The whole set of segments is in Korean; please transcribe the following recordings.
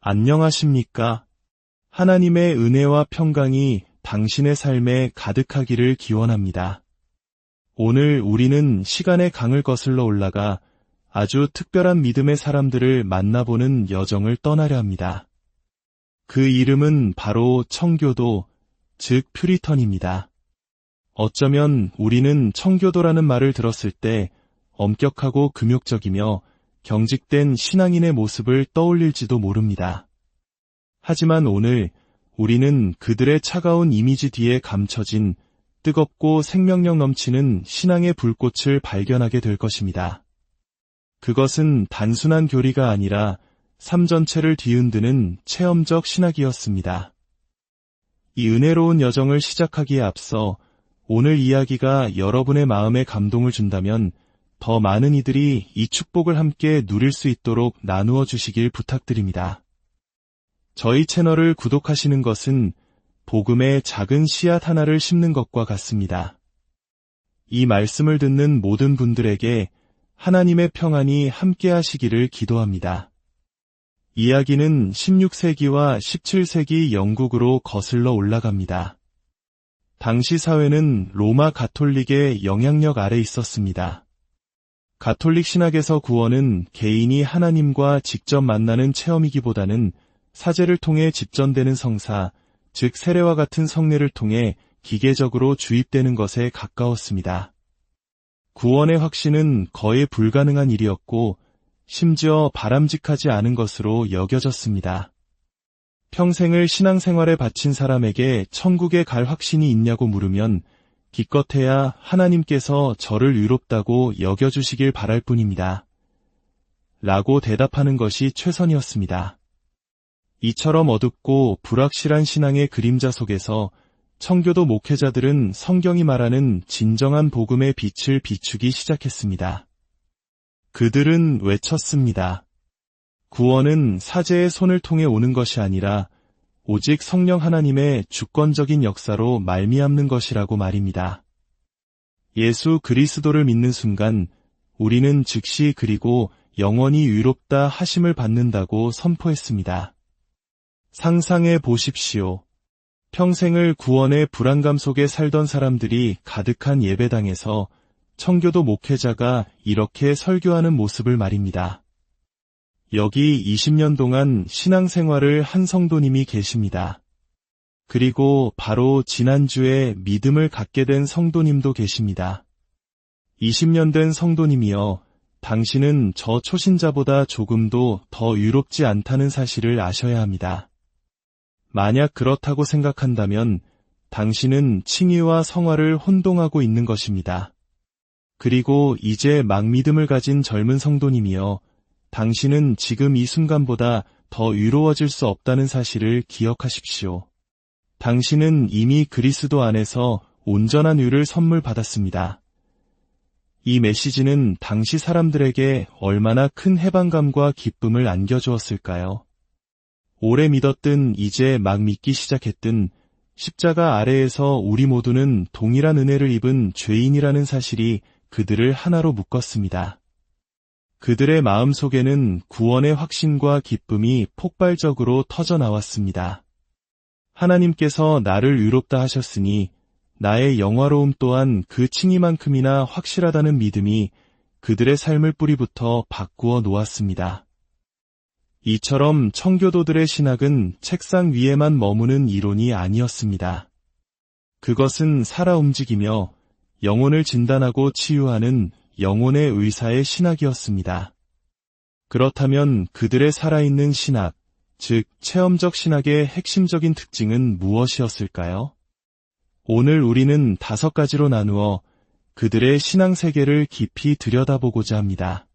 안녕하십니까? 하나님의 은혜와 평강이 당신의 삶에 가득하기를 기원합니다. 오늘 우리는 시간의 강을 거슬러 올라가 아주 특별한 믿음의 사람들을 만나보는 여정을 떠나려 합니다. 그 이름은 바로 청교도, 즉 퓨리턴입니다. 어쩌면 우리는 청교도라는 말을 들었을 때 엄격하고 금욕적이며 경직된 신앙인의 모습을 떠올릴지도 모릅니다. 하지만 오늘 우리는 그들의 차가운 이미지 뒤에 감춰진 뜨겁고 생명력 넘치는 신앙의 불꽃을 발견하게 될 것입니다. 그것은 단순한 교리가 아니라 삶 전체를 뒤흔드는 체험적 신학이었습니다. 이 은혜로운 여정을 시작하기에 앞서 오늘 이야기가 여러분의 마음에 감동을 준다면 더 많은 이들이 이 축복을 함께 누릴 수 있도록 나누어 주시길 부탁드립니다. 저희 채널을 구독하시는 것은 복음의 작은 씨앗 하나를 심는 것과 같습니다. 이 말씀을 듣는 모든 분들에게 하나님의 평안이 함께 하시기를 기도합니다. 이야기는 16세기와 17세기 영국으로 거슬러 올라갑니다. 당시 사회는 로마 가톨릭의 영향력 아래 있었습니다. 가톨릭 신학에서 구원은 개인이 하나님과 직접 만나는 체험이기보다는 사제를 통해 집전되는 성사, 즉 세례와 같은 성례를 통해 기계적으로 주입되는 것에 가까웠습니다. 구원의 확신은 거의 불가능한 일이었고 심지어 바람직하지 않은 것으로 여겨졌습니다. 평생을 신앙생활에 바친 사람에게 천국에 갈 확신이 있냐고 물으면 기껏해야 하나님께서 저를 의롭다고 여겨주시길 바랄 뿐입니다. 라고 대답하는 것이 최선이었습니다. 이처럼 어둡고 불확실한 신앙의 그림자 속에서 청교도 목회자들은 성경이 말하는 진정한 복음의 빛을 비추기 시작했습니다. 그들은 외쳤습니다. 구원은 사제의 손을 통해 오는 것이 아니라 오직 성령 하나님의 주권적인 역사로 말미암는 것이라고 말입니다. 예수 그리스도를 믿는 순간 우리는 즉시 그리고 영원히 의롭다 하심을 받는다고 선포했습니다. 상상해 보십시오. 평생을 구원의 불안감 속에 살던 사람들이 가득한 예배당에서 청교도 목회자가 이렇게 설교하는 모습을 말입니다. 여기 20년 동안 신앙생활을 한 성도님이 계십니다. 그리고 바로 지난주에 믿음을 갖게 된 성도님도 계십니다. 20년 된 성도님이여, 당신은 저 초신자보다 조금도 더 의롭지 않다는 사실을 아셔야 합니다. 만약 그렇다고 생각한다면 당신은 칭의와 성화를 혼동하고 있는 것입니다. 그리고 이제 막 믿음을 가진 젊은 성도님이여, 당신은 지금 이 순간보다 더 의로워질 수 없다는 사실을 기억하십시오. 당신은 이미 그리스도 안에서 온전한 의를 선물 받았습니다. 이 메시지는 당시 사람들에게 얼마나 큰 해방감과 기쁨을 안겨주었을까요? 오래 믿었든 이제 막 믿기 시작했든 십자가 아래에서 우리 모두는 동일한 은혜를 입은 죄인이라는 사실이 그들을 하나로 묶었습니다. 그들의 마음속에는 구원의 확신과 기쁨이 폭발적으로 터져나왔습니다. 하나님께서 나를 의롭다 하셨으니 나의 영화로움 또한 그 칭의만큼이나 확실하다는 믿음이 그들의 삶을 뿌리부터 바꾸어 놓았습니다. 이처럼 청교도들의 신학은 책상 위에만 머무는 이론이 아니었습니다. 그것은 살아 움직이며 영혼을 진단하고 치유하는 영혼의 의사의 신학이었습니다. 그렇다면 그들의 살아있는 신학, 즉 체험적 신학의 핵심적인 특징은 무엇이었을까요? 오늘 우리는 5가지로 나누어 그들의 신앙 세계를 깊이 들여다보고자 합니다.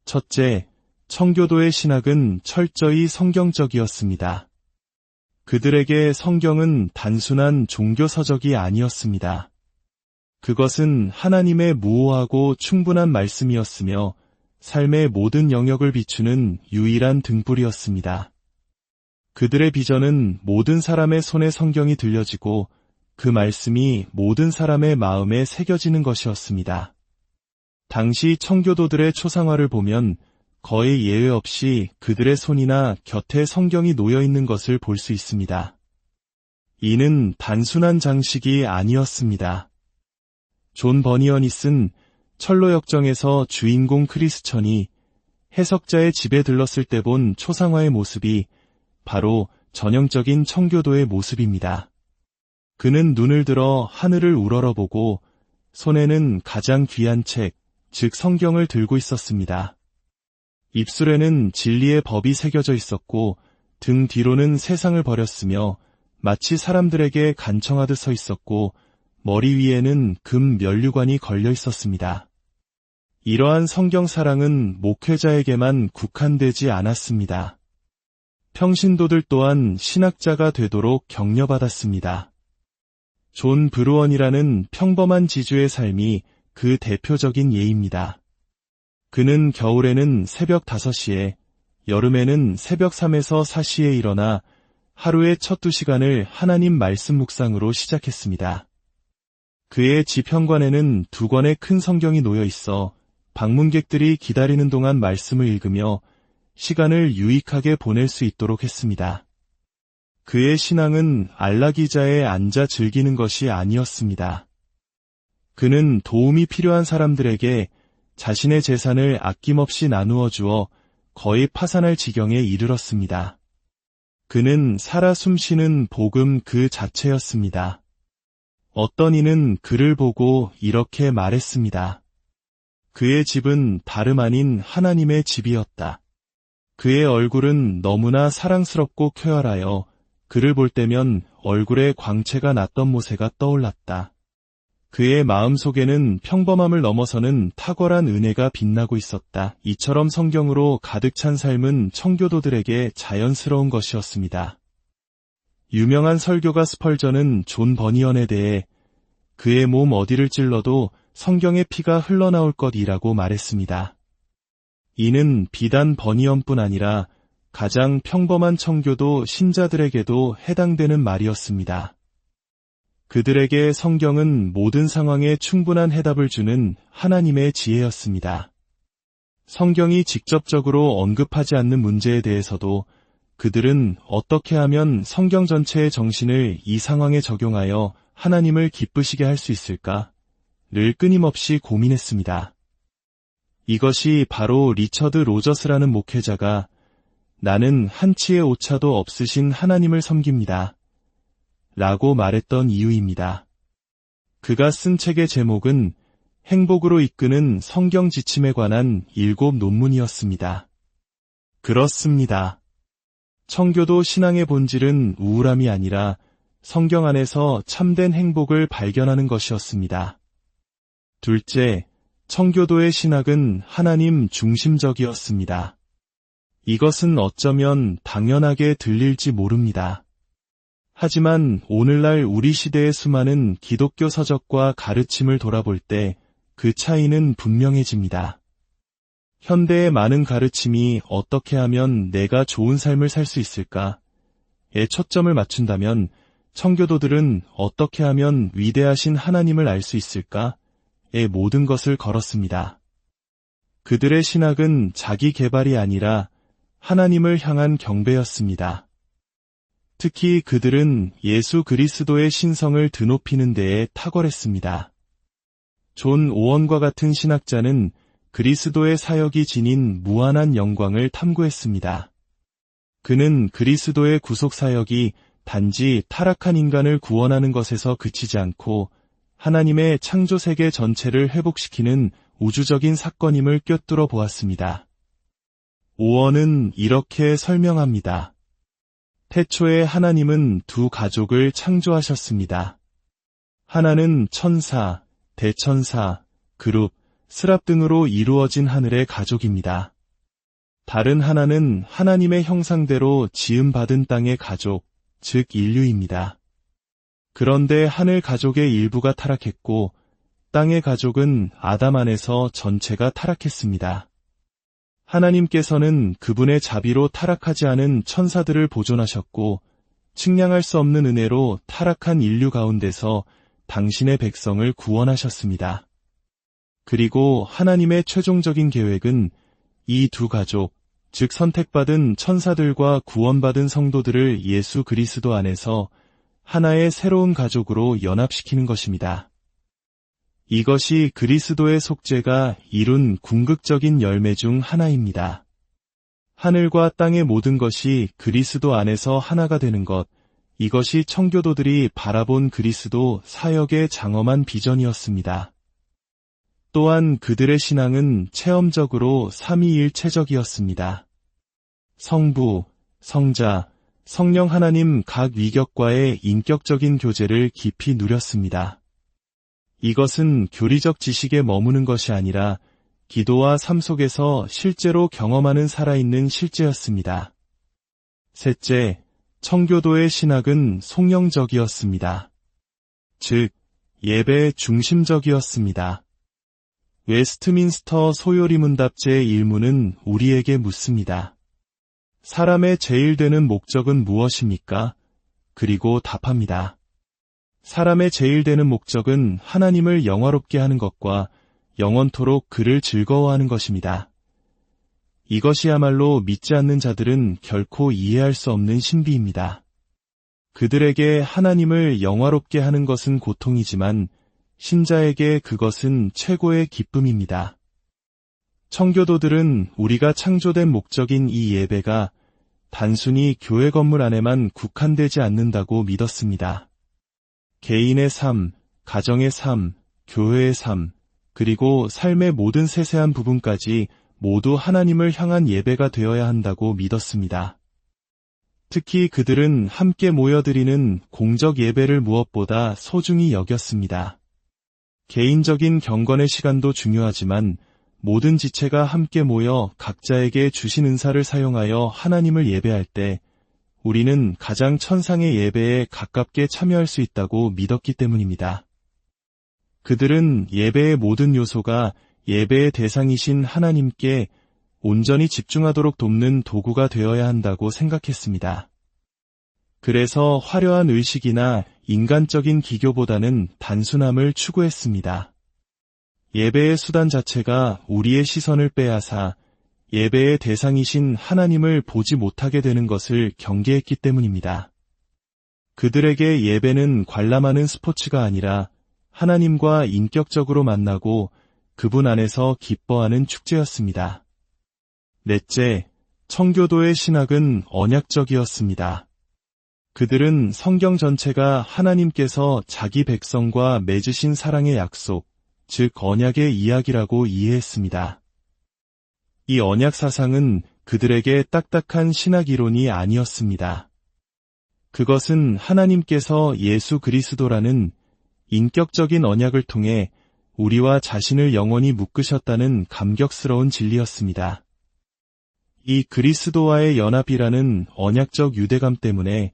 첫째, 청교도의 신학은 철저히 성경적이었습니다. 그들에게 성경은 단순한 종교서적이 아니었습니다. 그것은 하나님의 무오하고 충분한 말씀이었으며 삶의 모든 영역을 비추는 유일한 등불이었습니다. 그들의 비전은 모든 사람의 손에 성경이 들려지고 그 말씀이 모든 사람의 마음에 새겨지는 것이었습니다. 당시 청교도들의 초상화를 보면 거의 예외 없이 그들의 손이나 곁에 성경이 놓여 있는 것을 볼 수 있습니다. 이는 단순한 장식이 아니었습니다. 존 버니언이 쓴 철로 역정에서 주인공 크리스천이 해석자의 집에 들렀을 때 본 초상화의 모습이 바로 전형적인 청교도의 모습입니다. 그는 눈을 들어 하늘을 우러러보고 손에는 가장 귀한 책, 즉 성경을 들고 있었습니다. 입술에는 진리의 법이 새겨져 있었고 등 뒤로는 세상을 버렸으며 마치 사람들에게 간청하듯 서 있었고 머리 위에는 금 면류관이 걸려 있었습니다. 이러한 성경 사랑은 목회자에게만 국한되지 않았습니다. 평신도들 또한 신학자가 되도록 격려받았습니다. 존 브루언이라는 평범한 지주의 삶이 그 대표적인 예입니다. 그는 겨울에는 새벽 5시에, 여름에는 새벽 3에서 4시에 일어나 하루의 첫 2시간을 하나님 말씀 묵상으로 시작했습니다. 그의 집 현관에는 2권의 큰 성경이 놓여 있어 방문객들이 기다리는 동안 말씀을 읽으며 시간을 유익하게 보낼 수 있도록 했습니다. 그의 신앙은 안락의자에 앉아 즐기는 것이 아니었습니다. 그는 도움이 필요한 사람들에게 자신의 재산을 아낌없이 나누어 주어 거의 파산할 지경에 이르렀습니다. 그는 살아 숨쉬는 복음 그 자체였습니다. 어떤 이는 그를 보고 이렇게 말했습니다. 그의 집은 다름 아닌 하나님의 집이었다. 그의 얼굴은 너무나 사랑스럽고 쾌활하여 그를 볼 때면 얼굴에 광채가 났던 모세가 떠올랐다. 그의 마음속에는 평범함을 넘어서는 탁월한 은혜가 빛나고 있었다. 이처럼 성경으로 가득 찬 삶은 청교도들에게 자연스러운 것이었습니다. 유명한 설교가 스펄전은 존 버니언에 대해 그의 몸 어디를 찔러도 성경의 피가 흘러나올 것이라고 말했습니다. 이는 비단 버니언뿐 아니라 가장 평범한 청교도 신자들에게도 해당되는 말이었습니다. 그들에게 성경은 모든 상황에 충분한 해답을 주는 하나님의 지혜였습니다. 성경이 직접적으로 언급하지 않는 문제에 대해서도 그들은 어떻게 하면 성경 전체의 정신을 이 상황에 적용하여 하나님을 기쁘시게 할 수 있을까를 끊임없이 고민했습니다. 이것이 바로 리처드 로저스라는 목회자가 나는 한치의 오차도 없으신 하나님을 섬깁니다. 라고 말했던 이유입니다. 그가 쓴 책의 제목은 행복으로 이끄는 성경 지침에 관한 7 논문이었습니다. 그렇습니다. 청교도 신앙의 본질은 우울함이 아니라 성경 안에서 참된 행복을 발견하는 것이었습니다. 둘째, 청교도의 신학은 하나님 중심적이었습니다. 이것은 어쩌면 당연하게 들릴지 모릅니다. 하지만 오늘날 우리 시대의 수많은 기독교 서적과 가르침을 돌아볼 때 그 차이는 분명해집니다. 현대의 많은 가르침이 어떻게 하면 내가 좋은 삶을 살 수 있을까에 초점을 맞춘다면 청교도들은 어떻게 하면 위대하신 하나님을 알 수 있을까에 모든 것을 걸었습니다. 그들의 신학은 자기 개발이 아니라 하나님을 향한 경배였습니다. 특히 그들은 예수 그리스도의 신성을 드높이는 데에 탁월했습니다. 존 오원과 같은 신학자는 그리스도의 사역이 지닌 무한한 영광을 탐구했습니다. 그는 그리스도의 구속 사역이 단지 타락한 인간을 구원하는 것에서 그치지 않고 하나님의 창조 세계 전체를 회복시키는 우주적인 사건임을 꿰뚫어 보았습니다. 오원은 이렇게 설명합니다. 태초에 하나님은 2 가족을 창조하셨습니다. 하나는 천사, 대천사, 그룹, 스랍 등으로 이루어진 하늘의 가족입니다. 다른 하나는 하나님의 형상대로 지음받은 땅의 가족, 즉 인류입니다. 그런데 하늘 가족의 일부가 타락했고 땅의 가족은 아담 안에서 전체가 타락했습니다. 하나님께서는 그분의 자비로 타락하지 않은 천사들을 보존하셨고 측량할 수 없는 은혜로 타락한 인류 가운데서 당신의 백성을 구원하셨습니다. 그리고 하나님의 최종적인 계획은 이 두 가족, 즉 선택받은 천사들과 구원받은 성도들을 예수 그리스도 안에서 하나의 새로운 가족으로 연합시키는 것입니다. 이것이 그리스도의 속죄가 이룬 궁극적인 열매 중 하나입니다. 하늘과 땅의 모든 것이 그리스도 안에서 하나가 되는 것, 이것이 청교도들이 바라본 그리스도 사역의 장엄한 비전이었습니다. 또한 그들의 신앙은 체험적으로 삼위일체적이었습니다. 성부, 성자, 성령 하나님 각 위격과의 인격적인 교제를 깊이 누렸습니다. 이것은 교리적 지식에 머무는 것이 아니라 기도와 삶 속에서 실제로 경험하는 살아있는 실제였습니다. 셋째, 청교도의 신학은 송영적이었습니다. 즉, 예배의 중심적이었습니다. 웨스트민스터 소요리 문답 제1문은 우리에게 묻습니다. 사람의 제일 되는 목적은 무엇입니까? 그리고 답합니다. 사람의 제일 되는 목적은 하나님을 영화롭게 하는 것과 영원토록 그를 즐거워하는 것입니다. 이것이야말로 믿지 않는 자들은 결코 이해할 수 없는 신비입니다. 그들에게 하나님을 영화롭게 하는 것은 고통이지만 신자에게 그것은 최고의 기쁨입니다. 청교도들은 우리가 창조된 목적인 이 예배가 단순히 교회 건물 안에만 국한되지 않는다고 믿었습니다. 개인의 삶, 가정의 삶, 교회의 삶, 그리고 삶의 모든 세세한 부분까지 모두 하나님을 향한 예배가 되어야 한다고 믿었습니다. 특히 그들은 함께 모여드리는 공적 예배를 무엇보다 소중히 여겼습니다. 개인적인 경건의 시간도 중요하지만 모든 지체가 함께 모여 각자에게 주신 은사를 사용하여 하나님을 예배할 때 우리는 가장 천상의 예배에 가깝게 참여할 수 있다고 믿었기 때문입니다. 그들은 예배의 모든 요소가 예배의 대상이신 하나님께 온전히 집중하도록 돕는 도구가 되어야 한다고 생각했습니다. 그래서 화려한 의식이나 인간적인 기교보다는 단순함을 추구했습니다. 예배의 수단 자체가 우리의 시선을 빼앗아 예배의 대상이신 하나님을 보지 못하게 되는 것을 경계했기 때문입니다. 그들에게 예배는 관람하는 스포츠가 아니라 하나님과 인격적으로 만나고 그분 안에서 기뻐하는 축제였습니다. 넷째, 청교도의 신학은 언약적이었습니다. 그들은 성경 전체가 하나님께서 자기 백성과 맺으신 사랑의 약속, 즉 언약의 이야기라고 이해했습니다. 이 언약 사상은 그들에게 딱딱한 신학 이론이 아니었습니다. 그것은 하나님께서 예수 그리스도라는 인격적인 언약을 통해 우리와 자신을 영원히 묶으셨다는 감격스러운 진리였습니다. 이 그리스도와의 연합이라는 언약적 유대감 때문에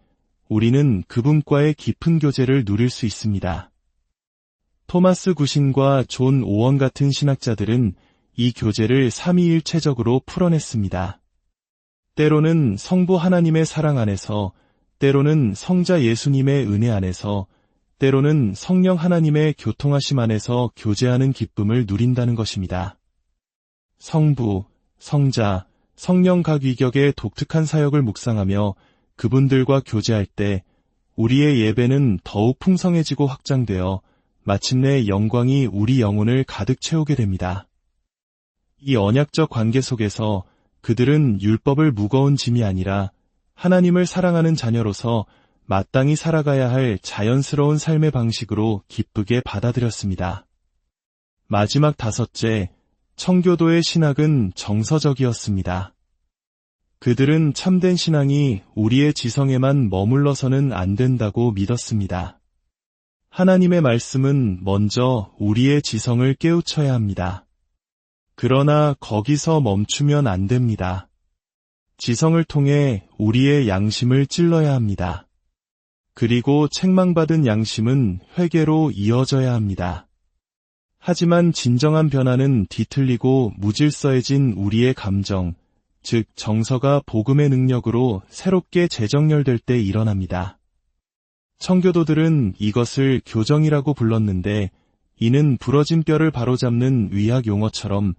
우리는 그분과의 깊은 교제를 누릴 수 있습니다. 토마스 구신과 존 오원 같은 신학자들은 이 교제를 삼위일체적으로 풀어냈습니다. 때로는 성부 하나님의 사랑 안에서, 때로는 성자 예수님의 은혜 안에서, 때로는 성령 하나님의 교통하심 안에서 교제하는 기쁨을 누린다는 것입니다. 성부, 성자, 성령 각 위격의 독특한 사역을 묵상하며 그분들과 교제할 때 우리의 예배는 더욱 풍성해지고 확장되어 마침내 영광이 우리 영혼을 가득 채우게 됩니다. 이 언약적 관계 속에서 그들은 율법을 무거운 짐이 아니라 하나님을 사랑하는 자녀로서 마땅히 살아가야 할 자연스러운 삶의 방식으로 기쁘게 받아들였습니다. 마지막 다섯째, 청교도의 신학은 정서적이었습니다. 그들은 참된 신앙이 우리의 지성에만 머물러서는 안 된다고 믿었습니다. 하나님의 말씀은 먼저 우리의 지성을 깨우쳐야 합니다. 그러나 거기서 멈추면 안 됩니다. 지성을 통해 우리의 양심을 찔러야 합니다. 그리고 책망받은 양심은 회개로 이어져야 합니다. 하지만 진정한 변화는 뒤틀리고 무질서해진 우리의 감정, 즉 정서가 복음의 능력으로 새롭게 재정렬될 때 일어납니다. 청교도들은 이것을 교정이라고 불렀는데 이는 부러진 뼈를 바로잡는 의학 용어처럼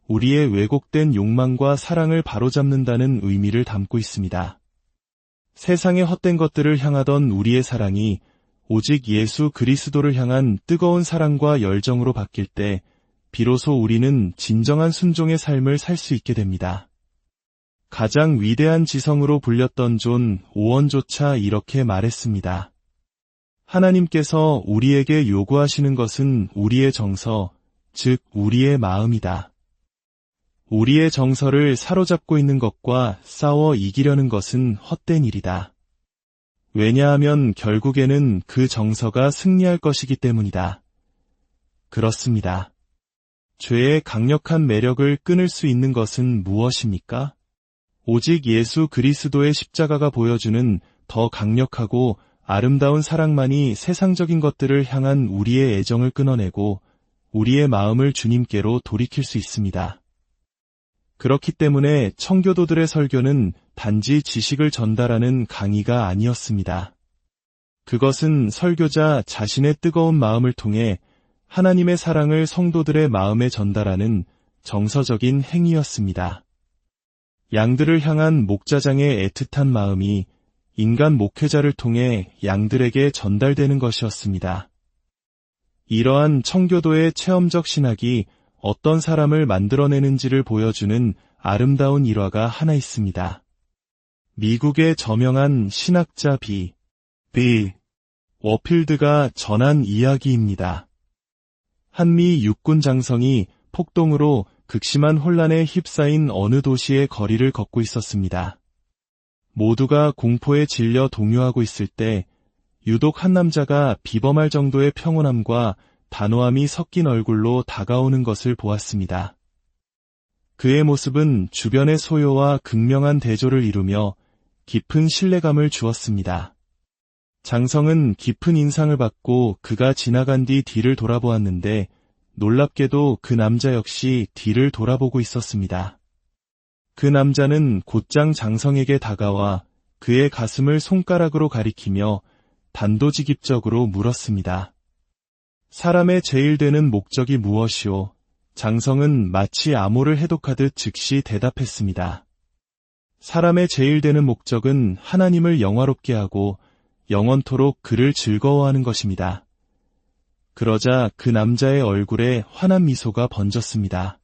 우리의 왜곡된 욕망과 사랑을 바로잡는다는 의미를 담고 있습니다. 세상의 헛된 것들을 향하던 우리의 사랑이 오직 예수 그리스도를 향한 뜨거운 사랑과 열정으로 바뀔 때 비로소 우리는 진정한 순종의 삶을 살 수 있게 됩니다. 가장 위대한 지성으로 불렸던 존 오원조차 이렇게 말했습니다. 하나님께서 우리에게 요구하시는 것은 우리의 정서, 즉 우리의 마음이다. 우리의 정서를 사로잡고 있는 것과 싸워 이기려는 것은 헛된 일이다. 왜냐하면 결국에는 그 정서가 승리할 것이기 때문이다. 그렇습니다. 죄의 강력한 매력을 끊을 수 있는 것은 무엇입니까? 오직 예수 그리스도의 십자가가 보여주는 더 강력하고 아름다운 사랑만이 세상적인 것들을 향한 우리의 애정을 끊어내고 우리의 마음을 주님께로 돌이킬 수 있습니다. 그렇기 때문에 청교도들의 설교는 단지 지식을 전달하는 강의가 아니었습니다. 그것은 설교자 자신의 뜨거운 마음을 통해 하나님의 사랑을 성도들의 마음에 전달하는 정서적인 행위였습니다. 양들을 향한 목자장의 애틋한 마음이 인간 목회자를 통해 양들에게 전달되는 것이었습니다. 이러한 청교도의 체험적 신학이 어떤 사람을 만들어내는지를 보여주는 아름다운 일화가 하나 있습니다. 미국의 저명한 신학자 B. 워필드가 전한 이야기입니다. 한미 육군 장성이 폭동으로 극심한 혼란에 휩싸인 어느 도시의 거리를 걷고 있었습니다. 모두가 공포에 질려 동요하고 있을 때 유독 한 남자가 비범할 정도의 평온함과 단호함이 섞인 얼굴로 다가오는 것을 보았습니다. 그의 모습은 주변의 소요와 극명한 대조를 이루며 깊은 신뢰감을 주었습니다. 장성은 깊은 인상을 받고 그가 지나간 뒤 뒤를 돌아보았는데 놀랍게도 그 남자 역시 뒤를 돌아보고 있었습니다. 그 남자는 곧장 장성에게 다가와 그의 가슴을 손가락으로 가리키며 단도직입적으로 물었습니다. 사람의 제일 되는 목적이 무엇이오? 장성은 마치 암호를 해독하듯 즉시 대답했습니다. 사람의 제일 되는 목적은 하나님을 영화롭게 하고 영원토록 그를 즐거워하는 것입니다. 그러자 그 남자의 얼굴에 환한 미소가 번졌습니다.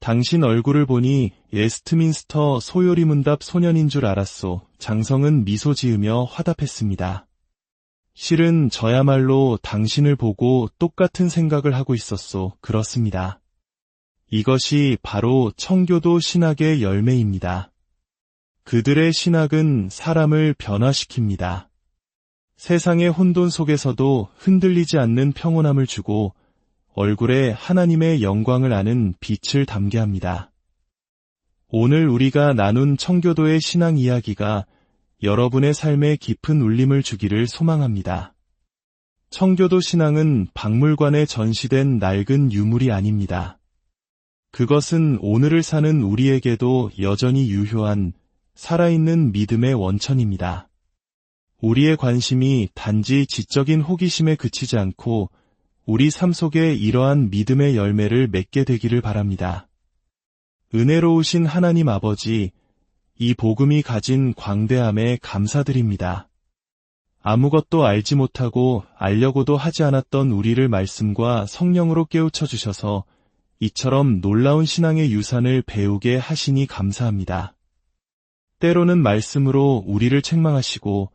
당신 얼굴을 보니 웨스트민스터 소요리 문답 소년인 줄 알았소. 장성은 미소 지으며 화답했습니다. 실은 저야말로 당신을 보고 똑같은 생각을 하고 있었소. 그렇습니다. 이것이 바로 청교도 신학의 열매입니다. 그들의 신학은 사람을 변화시킵니다. 세상의 혼돈 속에서도 흔들리지 않는 평온함을 주고 얼굴에 하나님의 영광을 아는 빛을 담게 합니다. 오늘 우리가 나눈 청교도의 신앙 이야기가 여러분의 삶에 깊은 울림을 주기를 소망합니다. 청교도 신앙은 박물관에 전시된 낡은 유물이 아닙니다. 그것은 오늘을 사는 우리에게도 여전히 유효한 살아있는 믿음의 원천입니다. 우리의 관심이 단지 지적인 호기심에 그치지 않고 우리 삶 속에 이러한 믿음의 열매를 맺게 되기를 바랍니다. 은혜로우신 하나님 아버지, 이 복음이 가진 광대함에 감사드립니다. 아무것도 알지 못하고 알려고도 하지 않았던 우리를 말씀과 성령으로 깨우쳐 주셔서 이처럼 놀라운 신앙의 유산을 배우게 하시니 감사합니다. 때로는 말씀으로 우리를 책망하시고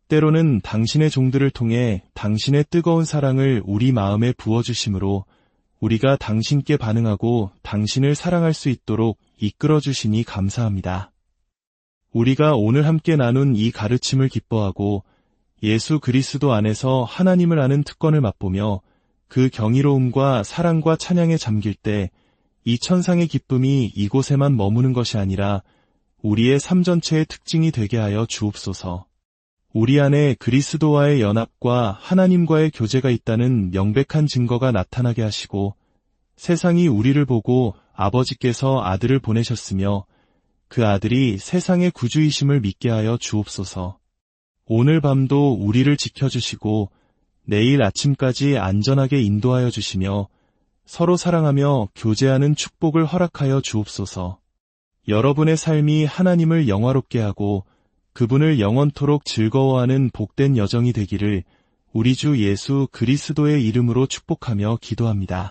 때로는 당신의 종들을 통해 당신의 뜨거운 사랑을 우리 마음에 부어주심으로 우리가 당신께 반응하고 당신을 사랑할 수 있도록 이끌어주시니 감사합니다. 우리가 오늘 함께 나눈 이 가르침을 기뻐하고 예수 그리스도 안에서 하나님을 아는 특권을 맛보며 그 경이로움과 사랑과 찬양에 잠길 때 이 천상의 기쁨이 이곳에만 머무는 것이 아니라 우리의 삶 전체의 특징이 되게 하여 주옵소서. 우리 안에 그리스도와의 연합과 하나님과의 교제가 있다는 명백한 증거가 나타나게 하시고 세상이 우리를 보고 아버지께서 아들을 보내셨으며 그 아들이 세상의 구주이심을 믿게 하여 주옵소서. 오늘 밤도 우리를 지켜주시고 내일 아침까지 안전하게 인도하여 주시며 서로 사랑하며 교제하는 축복을 허락하여 주옵소서. 여러분의 삶이 하나님을 영화롭게 하고 그분을 영원토록 즐거워하는 복된 여정이 되기를 우리 주 예수 그리스도의 이름으로 축복하며 기도합니다.